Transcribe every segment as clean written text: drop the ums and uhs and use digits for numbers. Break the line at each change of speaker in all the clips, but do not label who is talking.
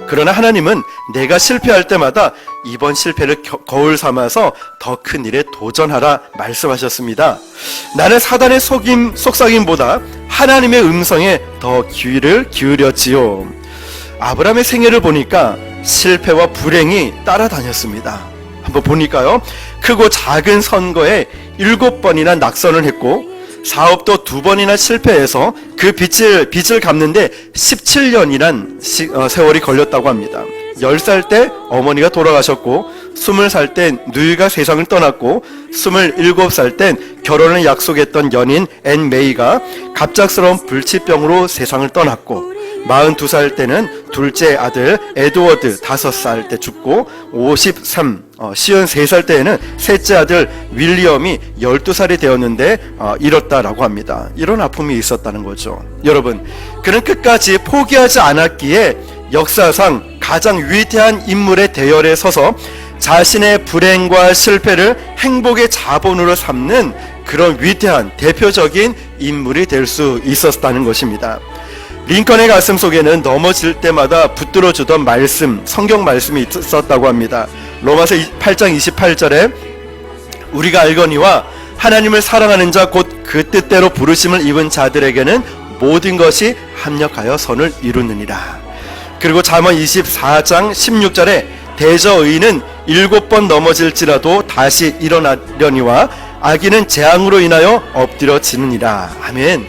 그러나 하나님은 내가 실패할 때마다 이번 실패를 거울 삼아서 더 큰 일에 도전하라 말씀하셨습니다. 나는 사단의 속삭임보다 하나님의 음성에 더 귀를 기울였지요. 아브라함의 생애를 보니까 실패와 불행이 따라다녔습니다. 한번 보니까요, 크고 작은 선거에 7번이나 낙선을 했고 사업도 2번이나 실패해서 그 빚을 갚는데 17년이란 세월이 걸렸다고 합니다. 10살 때 어머니가 돌아가셨고 20살 때 누이가 세상을 떠났고 27살 땐 결혼을 약속했던 연인 앤 메이가 갑작스러운 불치병으로 세상을 떠났고 42살 때는 둘째 아들 에드워드 5살 때 죽고 53살 때에는 셋째 아들 윌리엄이 12살이 되었는데 잃었다라고 합니다. 이런 아픔이 있었다는 거죠. 여러분, 그는 끝까지 포기하지 않았기에 역사상 가장 위대한 인물의 대열에 서서 자신의 불행과 실패를 행복의 자본으로 삼는 그런 위대한 대표적인 인물이 될 수 있었다는 것입니다. 링컨의 가슴 속에는 넘어질 때마다 붙들어주던 말씀, 성경 말씀이 있었다고 합니다. 로마서 8장 28절에 우리가 알거니와 하나님을 사랑하는 자 곧 그 뜻대로 부르심을 입은 자들에게는 모든 것이 합력하여 선을 이루느니라. 그리고 잠언 24장 16절에 대저의인은 7번 넘어질지라도 다시 일어나려니와 악인은 재앙으로 인하여 엎드려지느니라. 아멘.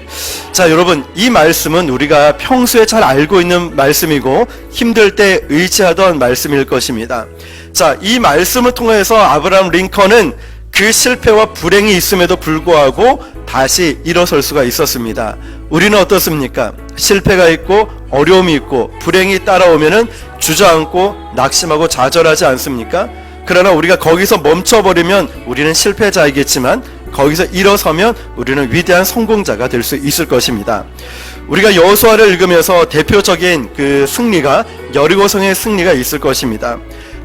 자, 여러분, 이 말씀은 우리가 평소에 잘 알고 있는 말씀이고 힘들 때 의지하던 말씀일 것입니다. 자, 이 말씀을 통해서 아브라함 링컨은 그 실패와 불행이 있음에도 불구하고 다시 일어설 수가 있었습니다. 우리는 어떻습니까? 실패가 있고 어려움이 있고 불행이 따라오면은 주저앉고 낙심하고 좌절하지 않습니까? 그러나 우리가 거기서 멈춰버리면 우리는 실패자이겠지만 거기서 일어서면 우리는 위대한 성공자가 될 수 있을 것입니다. 우리가 여호수아를 읽으면서 대표적인 그 승리가 여리고성의 승리가 있을 것입니다.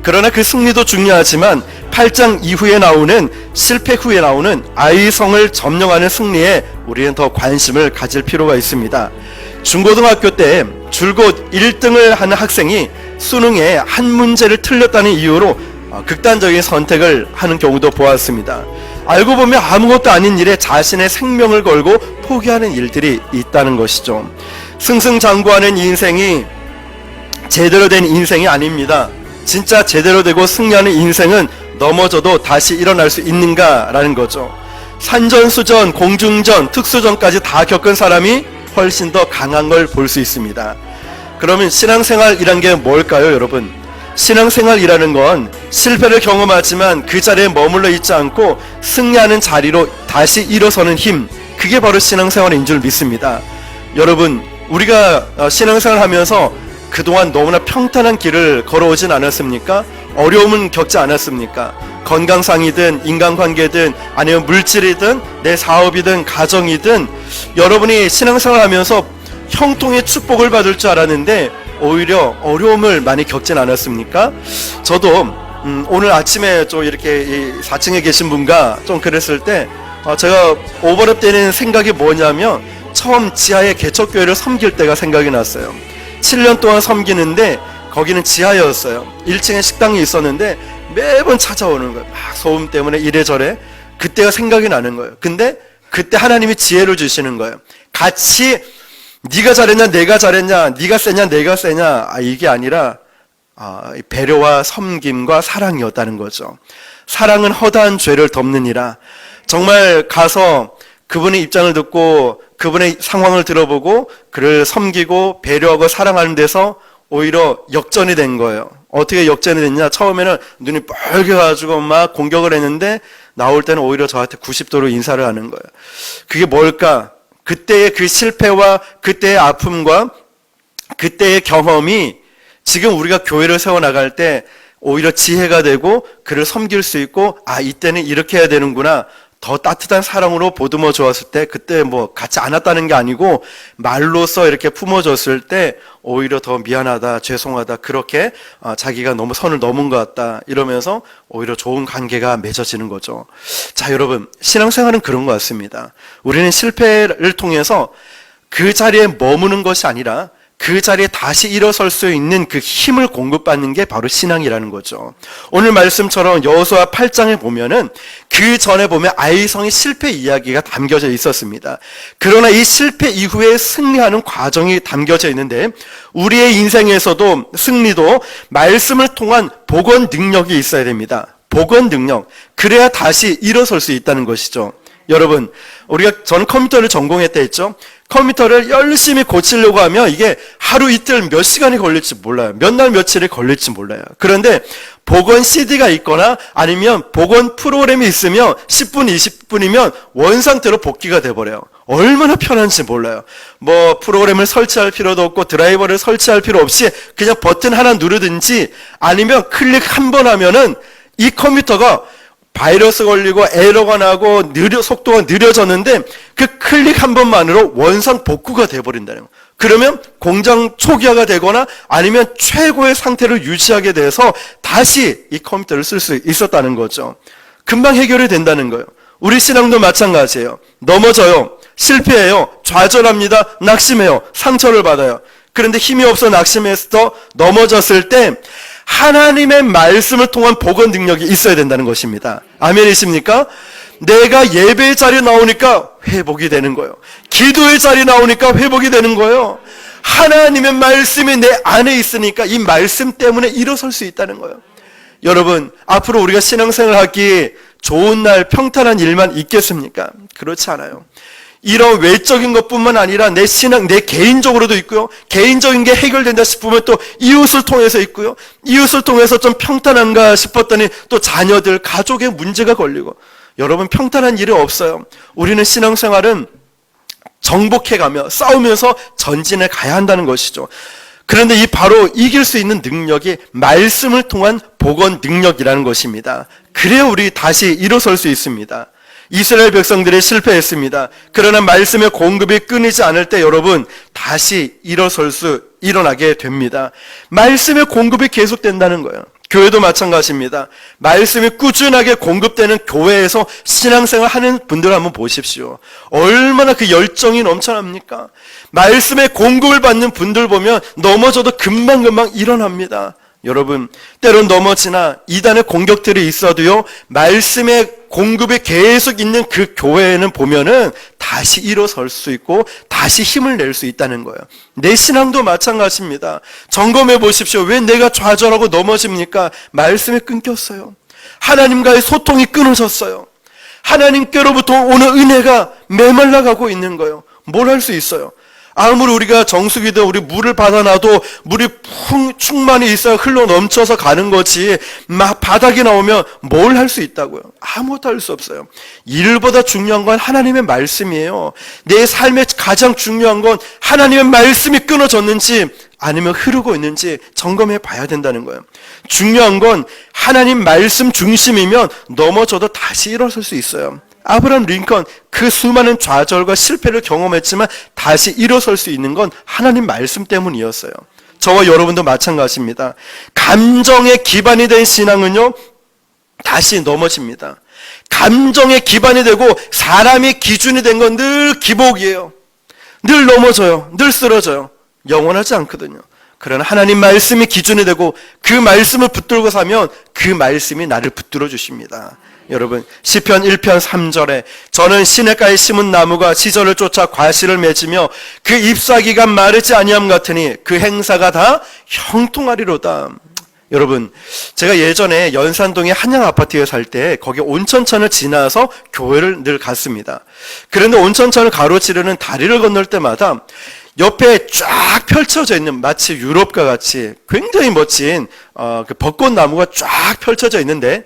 그러나 그 승리도 중요하지만 8장 이후에 나오는 실패 후에 나오는 아이성을 점령하는 승리에 우리는 더 관심을 가질 필요가 있습니다. 중고등학교 때 줄곧 1등을 하는 학생이 수능에 한 문제를 틀렸다는 이유로 극단적인 선택을 하는 경우도 보았습니다. 알고 보면 아무것도 아닌 일에 자신의 생명을 걸고 포기하는 일들이 있다는 것이죠. 승승장구하는 인생이 제대로 된 인생이 아닙니다. 진짜 제대로 되고 승리하는 인생은 넘어져도 다시 일어날 수 있는가라는 거죠. 산전수전, 공중전, 특수전까지 다 겪은 사람이 훨씬 더 강한 걸 볼 수 있습니다. 그러면 신앙생활이란 게 뭘까요, 여러분? 신앙생활이라는 건 실패를 경험하지만 그 자리에 머물러 있지 않고 승리하는 자리로 다시 일어서는 힘, 그게 바로 신앙생활인 줄 믿습니다. 여러분, 우리가 신앙생활 하면서 그동안 너무나 평탄한 길을 걸어오진 않았습니까? 어려움은 겪지 않았습니까? 건강상이든 인간관계든 아니면 물질이든 내 사업이든 가정이든 여러분이 신앙생활 하면서 형통의 축복을 받을 줄 알았는데 오히려 어려움을 많이 겪진 않았습니까? 저도 오늘 아침에 좀 이렇게 4층에 계신 분과 좀 그랬을 때 제가 오버랩 되는 생각이 뭐냐면 처음 지하의 개척교회를 섬길 때가 생각이 났어요. 7년 동안 섬기는데 거기는 지하였어요. 1층에 식당이 있었는데 매번 찾아오는 거예요. 막 소음 때문에 이래저래. 그때가 생각이 나는 거예요. 근데 그때 하나님이 지혜를 주시는 거예요. 같이 네가 잘했냐 내가 잘했냐, 네가 세냐 내가 세냐, 이게 아니라 배려와 섬김과 사랑이었다는 거죠. 사랑은 허다한 죄를 덮느니라. 정말 가서 그분의 입장을 듣고 그분의 상황을 들어보고 그를 섬기고 배려하고 사랑하는 데서 오히려 역전이 된 거예요. 어떻게 역전이 됐냐? 처음에는 눈이 빨개가지고 막 공격을 했는데 나올 때는 오히려 저한테 90도로 인사를 하는 거예요. 그게 뭘까? 그때의 그 실패와 그때의 아픔과 그때의 경험이 지금 우리가 교회를 세워나갈 때 오히려 지혜가 되고 그를 섬길 수 있고 이때는 이렇게 해야 되는구나. 더 따뜻한 사랑으로 보듬어 주었을 때 그때 뭐 같이 안았다는 게 아니고 말로써 이렇게 품어줬을 때 오히려 더 미안하다, 죄송하다, 그렇게 자기가 너무 선을 넘은 것 같다 이러면서 오히려 좋은 관계가 맺어지는 거죠. 자, 여러분, 신앙생활은 그런 것 같습니다. 우리는 실패를 통해서 그 자리에 머무는 것이 아니라 그 자리에 다시 일어설 수 있는 그 힘을 공급받는 게 바로 신앙이라는 거죠. 오늘 말씀처럼 여호수아 8장에 보면은 그 전에 보면 아이성의 실패 이야기가 담겨져 있었습니다. 그러나 이 실패 이후에 승리하는 과정이 담겨져 있는데 우리의 인생에서도 승리도 말씀을 통한 복원 능력이 있어야 됩니다. 복원 능력. 그래야 다시 일어설 수 있다는 것이죠. 여러분, 저는 컴퓨터를 전공했다 했죠. 컴퓨터를 열심히 고치려고 하면 이게 하루 이틀 몇 시간이 걸릴지 몰라요. 몇 날 며칠이 걸릴지 몰라요. 그런데 복원 CD가 있거나 아니면 복원 프로그램이 있으면 10분, 20분이면 원상태로 복귀가 돼버려요. 얼마나 편한지 몰라요. 뭐 프로그램을 설치할 필요도 없고 드라이버를 설치할 필요 없이 그냥 버튼 하나 누르든지 아니면 클릭 한 번 하면은 이 컴퓨터가 바이러스 걸리고 에러가 나고 속도가 느려졌는데 그 클릭 한 번만으로 원상 복구가 돼버린다는 거예요. 그러면 공장 초기화가 되거나 아니면 최고의 상태를 유지하게 돼서 다시 이 컴퓨터를 쓸 수 있었다는 거죠. 금방 해결이 된다는 거예요. 우리 신앙도 마찬가지예요. 넘어져요. 실패해요. 좌절합니다. 낙심해요. 상처를 받아요. 그런데 힘이 없어 낙심해서 넘어졌을 때 하나님의 말씀을 통한 복원 능력이 있어야 된다는 것입니다. 아멘이십니까? 내가 예배의 자리에 나오니까 회복이 되는 거예요. 기도의 자리에 나오니까 회복이 되는 거예요. 하나님의 말씀이 내 안에 있으니까 이 말씀 때문에 일어설 수 있다는 거예요. 여러분, 앞으로 우리가 신앙생활 하기에 좋은 날 평탄한 일만 있겠습니까? 그렇지 않아요. 이런 외적인 것뿐만 아니라 내 신앙, 내 개인적으로도 있고요. 개인적인 게 해결된다 싶으면 또 이웃을 통해서 있고요. 이웃을 통해서 좀 평탄한가 싶었더니 또 자녀들, 가족의 문제가 걸리고. 여러분, 평탄한 일이 없어요. 우리는 신앙생활은 정복해가며 싸우면서 전진해 가야 한다는 것이죠. 그런데 이 바로 이길 수 있는 능력이 말씀을 통한 복원 능력이라는 것입니다. 그래야 우리 다시 일어설 수 있습니다. 이스라엘 백성들이 실패했습니다. 그러나 말씀의 공급이 끊이지 않을 때 여러분 다시 일어나게 됩니다. 말씀의 공급이 계속된다는 거예요. 교회도 마찬가지입니다. 말씀이 꾸준하게 공급되는 교회에서 신앙생활 하는 분들 한번 보십시오. 얼마나 그 열정이 넘쳐납니까? 말씀의 공급을 받는 분들 보면 넘어져도 금방금방 일어납니다. 여러분, 때론 넘어지나 이단의 공격들이 있어도요, 말씀의 공급이 계속 있는 그 교회에는 보면은 다시 일어설 수 있고 다시 힘을 낼 수 있다는 거예요. 내 신앙도 마찬가지입니다. 점검해 보십시오. 왜 내가 좌절하고 넘어집니까? 말씀이 끊겼어요. 하나님과의 소통이 끊어졌어요. 하나님께로부터 오는 은혜가 메말라가고 있는 거예요. 뭘 할 수 있어요? 아무리 우리가 정수기도 우리 물을 받아놔도 물이 충만히 있어야 흘러 넘쳐서 가는 거지 막 바닥에 나오면 뭘 할 수 있다고요? 아무것도 할 수 없어요. 일보다 중요한 건 하나님의 말씀이에요. 내 삶의 가장 중요한 건 하나님의 말씀이 끊어졌는지 아니면 흐르고 있는지 점검해 봐야 된다는 거예요. 중요한 건 하나님 말씀 중심이면 넘어져도 다시 일어설 수 있어요. 아브라함 링컨 그 수많은 좌절과 실패를 경험했지만 다시 일어설 수 있는 건 하나님 말씀 때문이었어요. 저와 여러분도 마찬가지입니다. 감정에 기반이 된 신앙은요 다시 넘어집니다. 감정에 기반이 되고 사람이 기준이 된 건 늘 기복이에요. 늘 넘어져요. 늘 쓰러져요. 영원하지 않거든요. 그러나 하나님 말씀이 기준이 되고 그 말씀을 붙들고 사면 그 말씀이 나를 붙들어 주십니다. 여러분, 시편 1편 3절에 저는 시냇가에 심은 나무가 시절을 쫓아 과실을 맺으며 그 잎사귀가 마르지 아니함 같으니 그 행사가 다 형통하리로다. 여러분, 제가 예전에 연산동의 한양 아파트에 살 때 거기 온천천을 지나서 교회를 늘 갔습니다. 그런데 온천천을 가로지르는 다리를 건널 때마다 옆에 쫙 펼쳐져 있는 마치 유럽과 같이 굉장히 멋진 그 벚꽃나무가 쫙 펼쳐져 있는데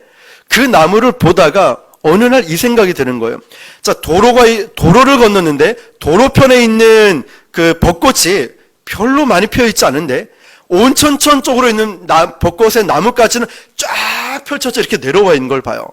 그 나무를 보다가 어느 날 이 생각이 드는 거예요. 자, 도로를 건넜는데 도로편에 있는 그 벚꽃이 별로 많이 피어 있지 않은데 온천천 쪽으로 있는 벚꽃의 나무까지는 쫙 펼쳐져 이렇게 내려와 있는 걸 봐요.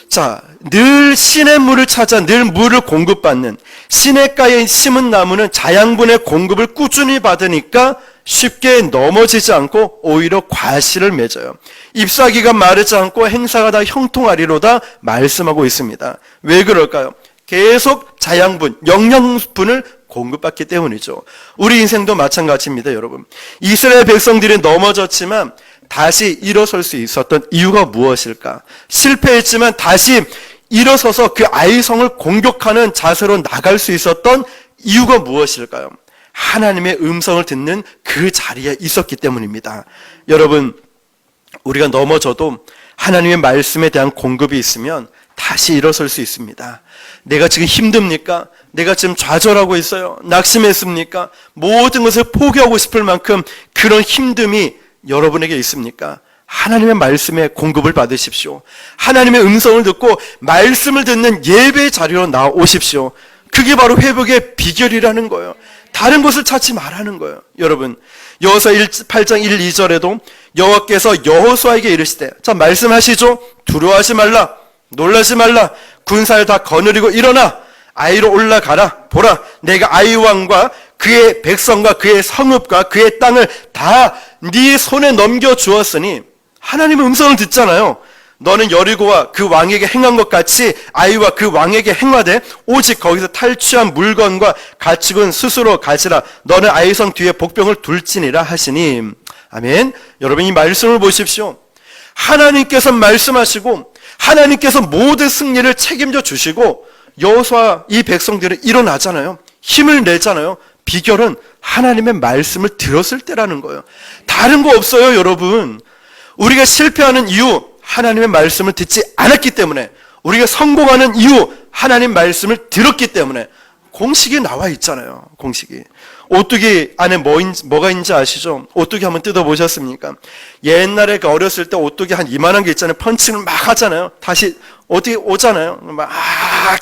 자, 늘 시냇물을 찾아 늘 물을 공급받는 시냇가에 심은 나무는 자양분의 공급을 꾸준히 받으니까 쉽게 넘어지지 않고 오히려 과실을 맺어요. 잎사귀가 마르지 않고 행사가 다 형통하리로다 말씀하고 있습니다. 왜 그럴까요? 계속 자양분, 영양분을 공급받기 때문이죠. 우리 인생도 마찬가지입니다, 여러분. 이스라엘 백성들이 넘어졌지만 다시 일어설 수 있었던 이유가 무엇일까? 실패했지만 다시 일어서서 그 아이성을 공격하는 자세로 나갈 수 있었던 이유가 무엇일까요? 하나님의 음성을 듣는 그 자리에 있었기 때문입니다. 여러분, 우리가 넘어져도 하나님의 말씀에 대한 공급이 있으면 다시 일어설 수 있습니다. 내가 지금 힘듭니까? 내가 지금 좌절하고 있어요. 낙심했습니까? 모든 것을 포기하고 싶을 만큼 그런 힘듦이 여러분에게 있습니까? 하나님의 말씀에 공급을 받으십시오. 하나님의 음성을 듣고 말씀을 듣는 예배의 자리로 나오십시오. 그게 바로 회복의 비결이라는 거예요. 다른 것을 찾지 말라는 거예요. 여러분, 여호수아 8장 1, 2절에도 여호와께서 여호수아에게 이르시되, 자, 말씀하시죠. 두려워하지 말라, 놀라지 말라, 군사를 다 거느리고 일어나 아이로 올라가라. 보라, 내가 아이 왕과 그의 백성과 그의 성읍과 그의 땅을 다 네 손에 넘겨 주었으니, 하나님의 음성을 듣잖아요. 너는 여리고와 그 왕에게 행한 것 같이 아이와 그 왕에게 행하되 오직 거기서 탈취한 물건과 가축은 스스로 가지라. 너는 아이성 뒤에 복병을 둘지니라 하시니. 아멘. 여러분, 이 말씀을 보십시오. 하나님께서 말씀하시고 하나님께서 모든 승리를 책임져 주시고 여호수아 이 백성들이 일어나잖아요. 힘을 내잖아요. 비결은 하나님의 말씀을 들었을 때라는 거예요. 다른 거 없어요, 여러분. 우리가 실패하는 이유, 하나님의 말씀을 듣지 않았기 때문에, 우리가 성공하는 이유, 하나님 말씀을 들었기 때문에. 공식이 나와 있잖아요. 공식이. 오뚜기 안에 뭐가 있는지 아시죠? 오뚜기 한번 뜯어보셨습니까? 옛날에 어렸을 때 오뚜기 한 이만한 게 있잖아요. 펀칭을 막 하잖아요. 다시 어떻게 오잖아요. 막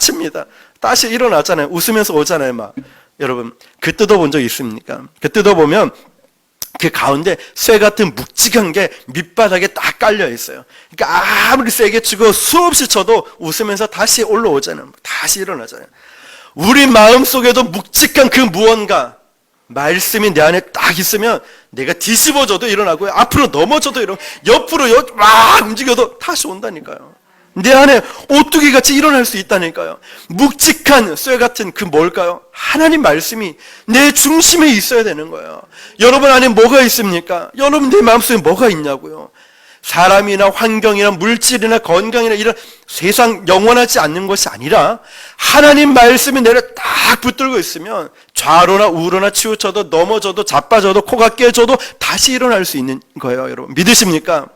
칩니다. 다시 일어나잖아요. 웃으면서 오잖아요. 막. 여러분, 그 뜯어본 적 있습니까? 그 뜯어보면 그 가운데 쇠 같은 묵직한 게 밑바닥에 딱 깔려 있어요. 그러니까 아무리 세게 치고 수없이 쳐도 웃으면서 다시 올라오잖아요. 다시 일어나잖아요. 우리 마음속에도 묵직한 그 무언가, 말씀이 내 안에 딱 있으면 내가 뒤집어져도 일어나고요. 앞으로 넘어져도 일어나고, 옆으로 막 움직여도 다시 온다니까요. 내 안에 오뚜기 같이 일어날 수 있다니까요. 묵직한 쇠 같은 그 뭘까요? 하나님 말씀이 내 중심에 있어야 되는 거예요. 여러분 안에 뭐가 있습니까? 여러분 내 마음속에 뭐가 있냐고요. 사람이나 환경이나 물질이나 건강이나 이런 세상 영원하지 않는 것이 아니라 하나님 말씀이 내를 딱 붙들고 있으면 좌로나 우로나 치우쳐도 넘어져도 자빠져도 코가 깨져도 다시 일어날 수 있는 거예요. 여러분 믿으십니까?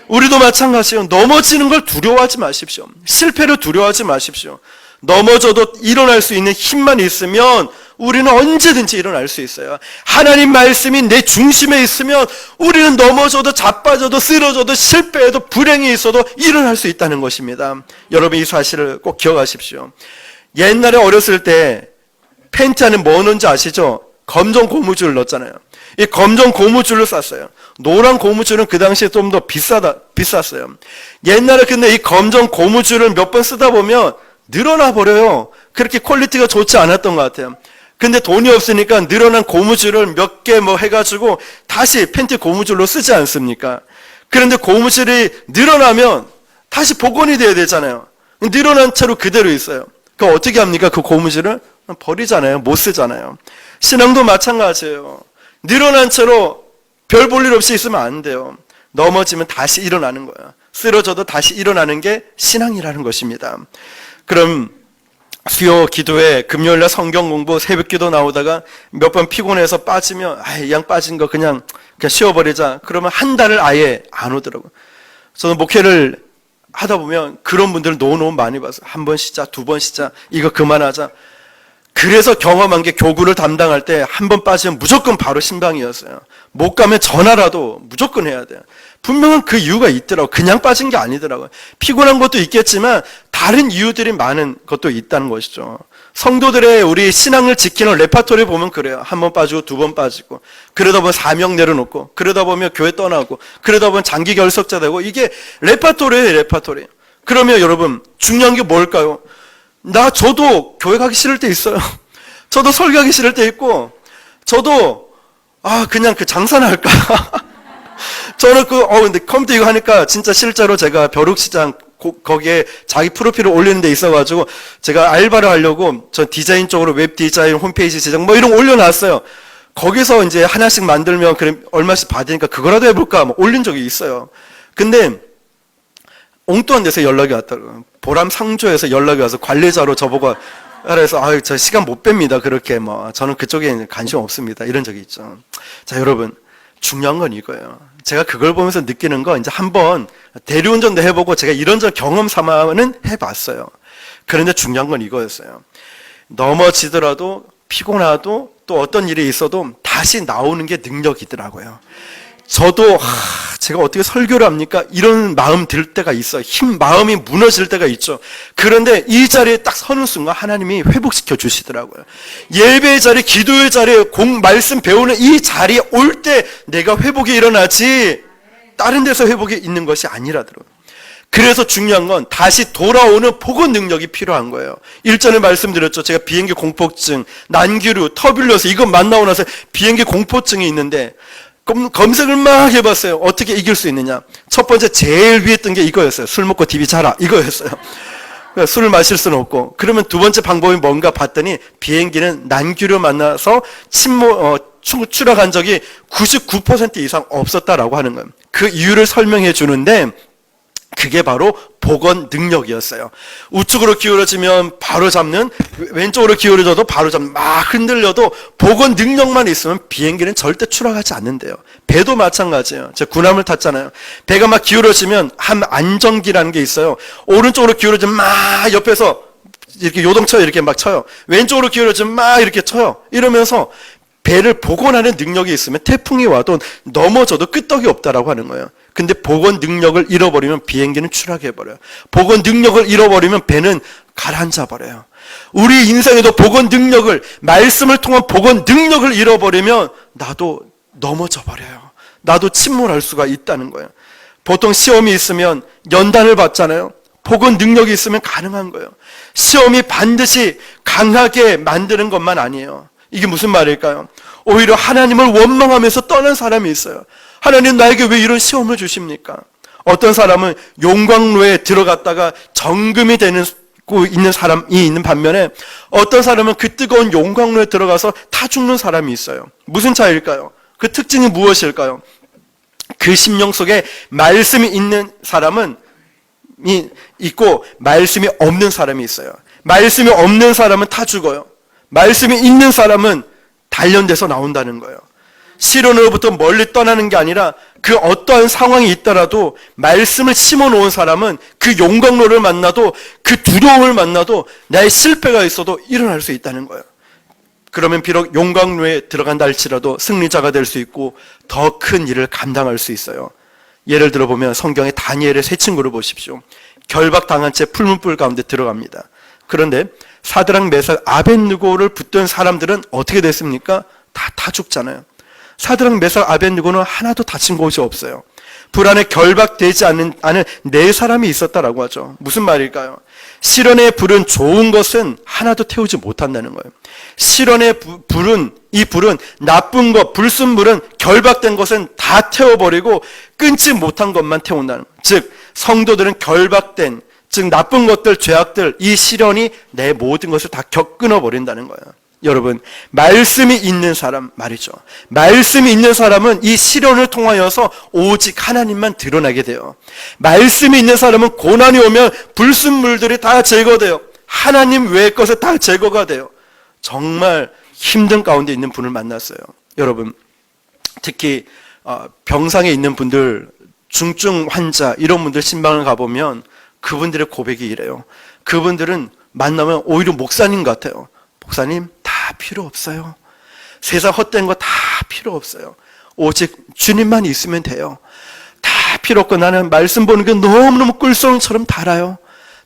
우리도 마찬가지예요. 넘어지는 걸 두려워하지 마십시오. 실패를 두려워하지 마십시오. 넘어져도 일어날 수 있는 힘만 있으면 우리는 언제든지 일어날 수 있어요. 하나님 말씀이 내 중심에 있으면 우리는 넘어져도 자빠져도 쓰러져도 실패해도 불행이 있어도 일어날 수 있다는 것입니다. 여러분 이 사실을 꼭 기억하십시오. 옛날에 어렸을 때 팬티 안에 뭐 넣는지 아시죠? 검정 고무줄을 넣었잖아요. 이 검정 고무줄로 쌌어요. 노란 고무줄은 그 당시에 좀 더 비쌌어요. 옛날에 근데 이 검정 고무줄을 몇 번 쓰다 보면 늘어나 버려요. 그렇게 퀄리티가 좋지 않았던 것 같아요. 근데 돈이 없으니까 늘어난 고무줄을 몇 개 뭐 해가지고 다시 팬티 고무줄로 쓰지 않습니까? 그런데 고무줄이 늘어나면 다시 복원이 돼야 되잖아요. 늘어난 채로 그대로 있어요. 그럼 어떻게 합니까? 그 고무줄을 버리잖아요. 못 쓰잖아요. 신앙도 마찬가지예요. 늘어난 채로 별 볼 일 없이 있으면 안 돼요. 넘어지면 다시 일어나는 거예요. 쓰러져도 다시 일어나는 게 신앙이라는 것입니다. 그럼 수요 기도회, 금요일날 성경 공부, 새벽 기도 나오다가 몇 번 피곤해서 빠지면 이 양 빠진 거 그냥 쉬어버리자. 그러면 한 달을 아예 안 오더라고요. 저는 목회를 하다 보면 그런 분들 너무 많이 봤어요. 한 번 쉬자, 두 번 쉬자, 이거 그만하자. 그래서 경험한 게 교구를 담당할 때 한 번 빠지면 무조건 바로 신방이었어요. 못 가면 전화라도 무조건 해야 돼요. 분명한 그 이유가 있더라고요. 그냥 빠진 게 아니더라고요. 피곤한 것도 있겠지만 다른 이유들이 많은 것도 있다는 것이죠. 성도들의 우리 신앙을 지키는 레파토리 보면 그래요. 한 번 빠지고 두 번 빠지고 그러다 보면 사명 내려놓고 그러다 보면 교회 떠나고 그러다 보면 장기 결석자 되고 이게 레파토리예요. 레파토리. 그러면 여러분 중요한 게 뭘까요? 저도 교회 가기 싫을 때 있어요. 저도 설교하기 싫을 때 있고, 저도, 그냥 그 장사나 할까? 저는 근데 컴퓨터 이거 하니까 진짜 실제로 제가 벼룩시장 거기에 자기 프로필을 올리는 데 있어가지고 제가 알바를 하려고 저 디자인 쪽으로 웹 디자인, 홈페이지 제작 뭐 이런 거 올려놨어요. 거기서 이제 하나씩 만들면 그럼 얼마씩 받으니까 그거라도 해볼까 뭐 올린 적이 있어요. 근데 엉뚱한 데서 연락이 왔더라고요. 보람 상조에서 연락이 와서 관리자로 저보고 그래서 저 시간 못 뺍니다. 그렇게 뭐 저는 그쪽에 관심 없습니다. 이런 적이 있죠. 자, 여러분 중요한 건 이거예요. 제가 그걸 보면서 느끼는 건 이제 한번 대리운전도 해보고 제가 이런저런 경험 삼아는 해봤어요. 그런데 중요한 건 이거였어요. 넘어지더라도 피곤하도 또 어떤 일이 있어도 다시 나오는 게 능력이더라고요. 저도 제가 어떻게 설교를 합니까? 이런 마음 들 때가 있어요. 마음이 무너질 때가 있죠. 그런데 이 자리에 딱 서는 순간 하나님이 회복시켜 주시더라고요. 예배의 자리, 기도의 자리에 말씀 배우는 이 자리에 올 때 내가 회복이 일어나지 다른 데서 회복이 있는 것이 아니라더라고요. 그래서 중요한 건 다시 돌아오는 복원 능력이 필요한 거예요. 일전에 말씀드렸죠. 제가 비행기 공포증, 난기류, 터뷸런스 이거 만나고 나서 비행기 공포증이 있는데 검색을 막 해봤어요. 어떻게 이길 수 있느냐. 첫 번째 제일 위에 뜬 게 이거였어요. 술 먹고 TV 자라 이거였어요. 술을 마실 수는 없고. 그러면 두 번째 방법이 뭔가 봤더니 비행기는 난기류 만나서 추락한 적이 99% 이상 없었다라고 하는 거예요. 그 이유를 설명해 주는데 그게 바로 복원 능력이었어요. 우측으로 기울어지면 바로 잡는, 왼쪽으로 기울어져도 바로 잡는, 막 흔들려도 복원 능력만 있으면 비행기는 절대 추락하지 않는데요. 배도 마찬가지예요. 제가 군함을 탔잖아요. 배가 막 기울어지면 한 안정기라는 게 있어요. 오른쪽으로 기울어지면 막 옆에서 이렇게 요동쳐요. 이렇게 막 쳐요. 왼쪽으로 기울어지면 막 이렇게 쳐요. 이러면서 배를 복원하는 능력이 있으면 태풍이 와도 넘어져도 끄떡이 없다라고 하는 거예요. 근데 복원 능력을 잃어버리면 비행기는 추락해버려요. 복원 능력을 잃어버리면 배는 가라앉아버려요. 우리 인생에도 복원 능력을, 말씀을 통한 복원 능력을 잃어버리면 나도 넘어져버려요. 나도 침몰할 수가 있다는 거예요. 보통 시험이 있으면 연단을 받잖아요. 복원 능력이 있으면 가능한 거예요. 시험이 반드시 강하게 만드는 것만 아니에요. 이게 무슨 말일까요? 오히려 하나님을 원망하면서 떠난 사람이 있어요. 하나님 나에게 왜 이런 시험을 주십니까? 어떤 사람은 용광로에 들어갔다가 정금이 되는 있는 사람이 있는 반면에 어떤 사람은 그 뜨거운 용광로에 들어가서 타 죽는 사람이 있어요. 무슨 차이일까요? 그 특징이 무엇일까요? 그 심령 속에 말씀이 있는 사람은 있고 말씀이 없는 사람이 있어요. 말씀이 없는 사람은 타 죽어요. 말씀이 있는 사람은 단련돼서 나온다는 거예요. 시련으로부터 멀리 떠나는 게 아니라 그 어떠한 상황이 있더라도 말씀을 심어놓은 사람은 그 용광로를 만나도 그 두려움을 만나도 나의 실패가 있어도 일어날 수 있다는 거예요. 그러면 비록 용광로에 들어간다 할지라도 승리자가 될 수 있고 더 큰 일을 감당할 수 있어요. 예를 들어보면 성경의 다니엘의 세 친구를 보십시오. 결박당한 채 풀문불 가운데 들어갑니다. 그런데 사드락, 메삭, 아벳느고를 붙든 사람들은 어떻게 됐습니까? 다 죽잖아요. 사드락, 메삭, 아벳느고는 하나도 다친 곳이 없어요. 불안에 결박되지 않은 네 사람이 있었다라고 하죠. 무슨 말일까요? 시련의 불은 좋은 것은 하나도 태우지 못한다는 거예요. 시련의 이 불은 나쁜 것, 불순물은 결박된 것은 다 태워버리고 끊지 못한 것만 태운다는 거예요. 즉 성도들은 결박된, 즉 나쁜 것들, 죄악들, 이 시련이 내 모든 것을 다 끊어버린다는 거예요. 여러분, 말씀이 있는 사람 말이죠. 말씀이 있는 사람은 이 시련을 통하여서 오직 하나님만 드러나게 돼요. 말씀이 있는 사람은 고난이 오면 불순물들이 다 제거돼요. 하나님 외의 것은 다 제거가 돼요. 정말 힘든 가운데 있는 분을 만났어요. 여러분, 특히 병상에 있는 분들, 중증 환자 이런 분들 신방을 가보면 그분들의 고백이 이래요. 그분들은 만나면 오히려 목사님 같아요. 목사님, 다 필요 없어요. 세상 헛된 거 다 필요 없어요. 오직 주님만 있으면 돼요. 다 필요 없고 나는 말씀 보는 게 너무너무 꿀송이처럼 달아요.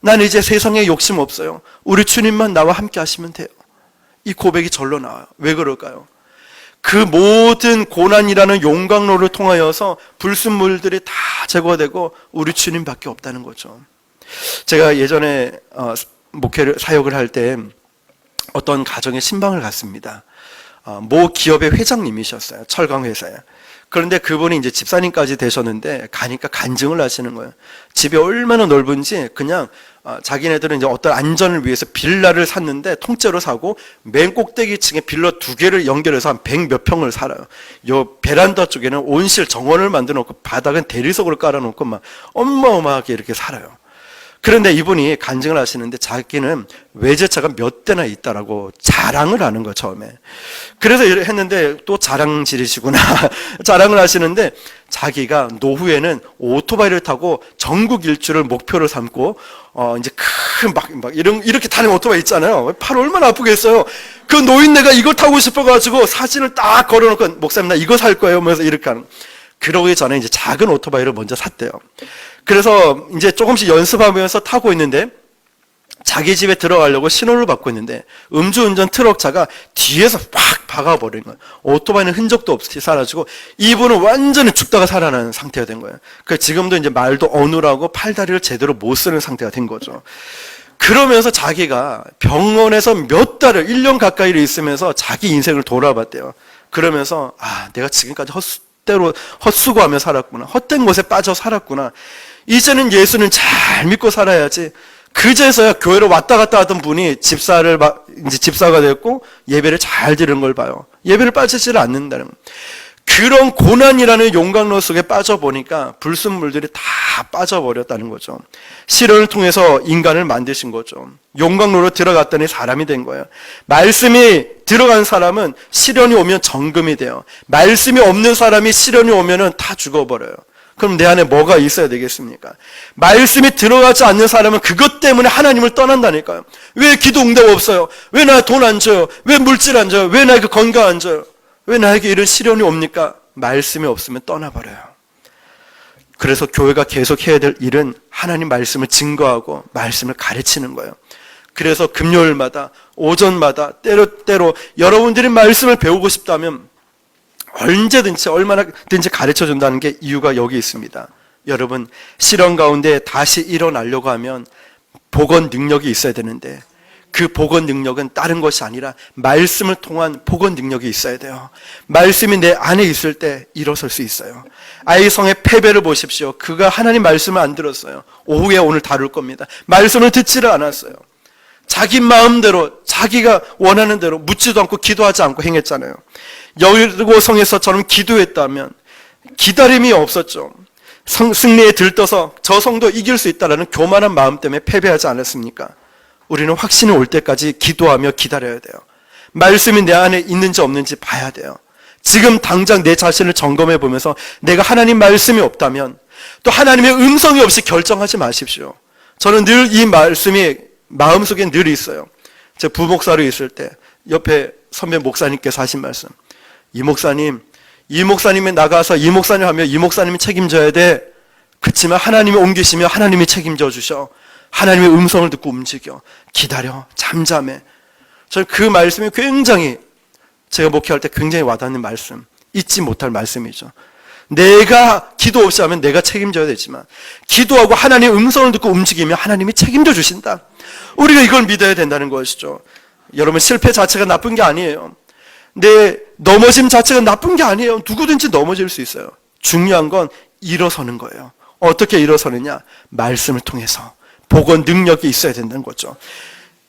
나는 이제 세상에 욕심 없어요. 우리 주님만 나와 함께 하시면 돼요. 이 고백이 절로 나와요. 왜 그럴까요? 그 모든 고난이라는 용광로를 통하여서 불순물들이 다 제거되고 우리 주님밖에 없다는 거죠. 제가 예전에 목회를 사역을 할 때 어떤 가정에 신방을 갔습니다. 모 기업의 회장님이셨어요. 철강 회사에. 그런데 그분이 이제 집사님까지 되셨는데 가니까 간증을 하시는 거예요. 집이 얼마나 넓은지 그냥 자기네들은 이제 어떤 안전을 위해서 빌라를 샀는데 통째로 사고 맨 꼭대기층에 빌라 2개를 연결해서 한 100몇 평을 살아요. 요 베란다 쪽에는 온실 정원을 만들어 놓고 바닥은 대리석으로 깔아 놓고 막 어마어마하게 이렇게 살아요. 그런데 이분이 간증을 하시는데 자기는 외제차가 몇 대나 있다라고 자랑을 하는 거예요, 처음에. 그래서 했는데 또 자랑질이시구나. 자랑을 하시는데 자기가 노후에는 오토바이를 타고 전국 일주를 목표로 삼고 이제 큰 막 이렇게 타는 오토바이 있잖아요. 팔 얼마나 아프겠어요. 그 노인네가 이거 타고 싶어가지고 사진을 딱 걸어놓고 목사님 나 이거 살 거예요. 하면서 이렇게 하는. 그러기 전에 이제 작은 오토바이를 먼저 샀대요. 그래서 이제 조금씩 연습하면서 타고 있는데 자기 집에 들어가려고 신호를 받고 있는데 음주운전 트럭차가 뒤에서 확 박아버린 거예요. 오토바이는 흔적도 없이 사라지고 이분은 완전히 죽다가 살아나는 상태가 된 거예요. 그 지금도 이제 말도 어눌하고 팔다리를 제대로 못 쓰는 상태가 된 거죠. 그러면서 자기가 병원에서 몇 달을 1년 가까이를 있으면서 자기 인생을 돌아봤대요. 그러면서 내가 지금까지 헛수고하며 살았구나. 헛된 곳에 빠져 살았구나. 이제는 예수는 잘 믿고 살아야지. 그제서야 교회로 왔다 갔다 하던 분이 이제 집사가 됐고 예배를 잘 드리는 걸 봐요. 예배를 빠지지를 않는다는 거예요. 그런 고난이라는 용광로 속에 빠져보니까 불순물들이 다 빠져버렸다는 거죠. 시련을 통해서 인간을 만드신 거죠. 용광로로 들어갔더니 사람이 된 거예요. 말씀이 들어간 사람은 시련이 오면 정금이 돼요. 말씀이 없는 사람이 시련이 오면 다 죽어버려요. 그럼 내 안에 뭐가 있어야 되겠습니까? 말씀이 들어가지 않는 사람은 그것 때문에 하나님을 떠난다니까요. 왜 기도 응답 없어요? 왜 나 돈 안 줘요? 왜 물질 안 줘요? 왜 나에게 건강 안 줘요? 왜 나에게 이런 시련이 옵니까? 말씀이 없으면 떠나버려요. 그래서 교회가 계속 해야 될 일은 하나님 말씀을 증거하고 말씀을 가르치는 거예요. 그래서 금요일마다 오전마다 때로 여러분들이 말씀을 배우고 싶다면 언제든지 얼마나든지 가르쳐준다는 게 이유가 여기 있습니다. 여러분 시련 가운데 다시 일어나려고 하면 복원 능력이 있어야 되는데 그 복원 능력은 다른 것이 아니라 말씀을 통한 복원 능력이 있어야 돼요. 말씀이 내 안에 있을 때 일어설 수 있어요. 아이성의 패배를 보십시오. 그가 하나님 말씀을 안 들었어요. 오후에 오늘 다룰 겁니다. 말씀을 듣지를 않았어요. 자기 마음대로 자기가 원하는 대로 묻지도 않고 기도하지 않고 행했잖아요. 여리고성에서처럼 기도했다면 기다림이 없었죠. 승리에 들떠서 저 성도 이길 수 있다는 교만한 마음 때문에 패배하지 않았습니까? 우리는 확신이 올 때까지 기도하며 기다려야 돼요. 말씀이 내 안에 있는지 없는지 봐야 돼요. 지금 당장 내 자신을 점검해 보면서 내가 하나님 말씀이 없다면 또 하나님의 음성이 없이 결정하지 마십시오. 저는 늘 이 말씀이 마음속에 늘 있어요. 제 부목사로 있을 때 옆에 선배 목사님께서 하신 말씀. 이 목사님이 나가서 이 목사님 하면 이 목사님이 책임져야 돼. 그렇지만 하나님이 옮기시며 하나님이 책임져 주셔. 하나님의 음성을 듣고 움직여. 기다려. 잠잠해. 저는 그 말씀이 굉장히 제가 목회할 때 굉장히 와닿는 말씀. 잊지 못할 말씀이죠. 내가 기도 없이 하면 내가 책임져야 되지만 기도하고 하나님의 음성을 듣고 움직이면 하나님이 책임져 주신다. 우리가 이걸 믿어야 된다는 것이죠. 여러분 실패 자체가 나쁜 게 아니에요. 내 넘어짐 자체가 나쁜 게 아니에요. 누구든지 넘어질 수 있어요. 중요한 건 일어서는 거예요. 어떻게 일어서느냐? 말씀을 통해서. 복원 능력이 있어야 된다는 거죠.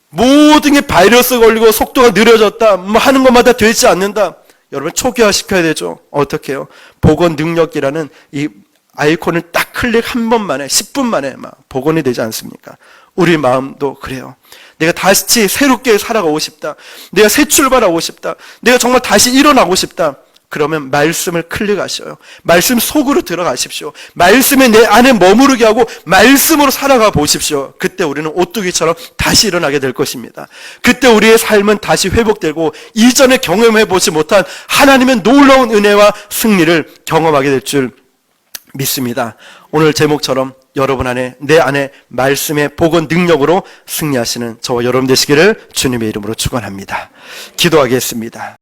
모든 게 바이러스 걸리고 속도가 느려졌다. 뭐 하는 것마다 되지 않는다. 여러분 초기화시켜야 되죠. 어떻게 해요? 복원 능력이라는 이 아이콘을 딱 클릭 한 번 만에 10분 만에 막 복원이 되지 않습니까? 우리 마음도 그래요. 내가 다시 새롭게 살아가고 싶다. 내가 새 출발하고 싶다. 내가 정말 다시 일어나고 싶다. 그러면 말씀을 클릭하셔요. 말씀 속으로 들어가십시오. 말씀이 내 안에 머무르게 하고 말씀으로 살아가 보십시오. 그때 우리는 오뚜기처럼 다시 일어나게 될 것입니다. 그때 우리의 삶은 다시 회복되고 이전에 경험해보지 못한 하나님의 놀라운 은혜와 승리를 경험하게 될 줄 믿습니다. 오늘 제목처럼 여러분 안에 내 안에 말씀의 복원 능력으로 승리하시는 저와 여러분 되시기를 주님의 이름으로 축원합니다. 기도하겠습니다.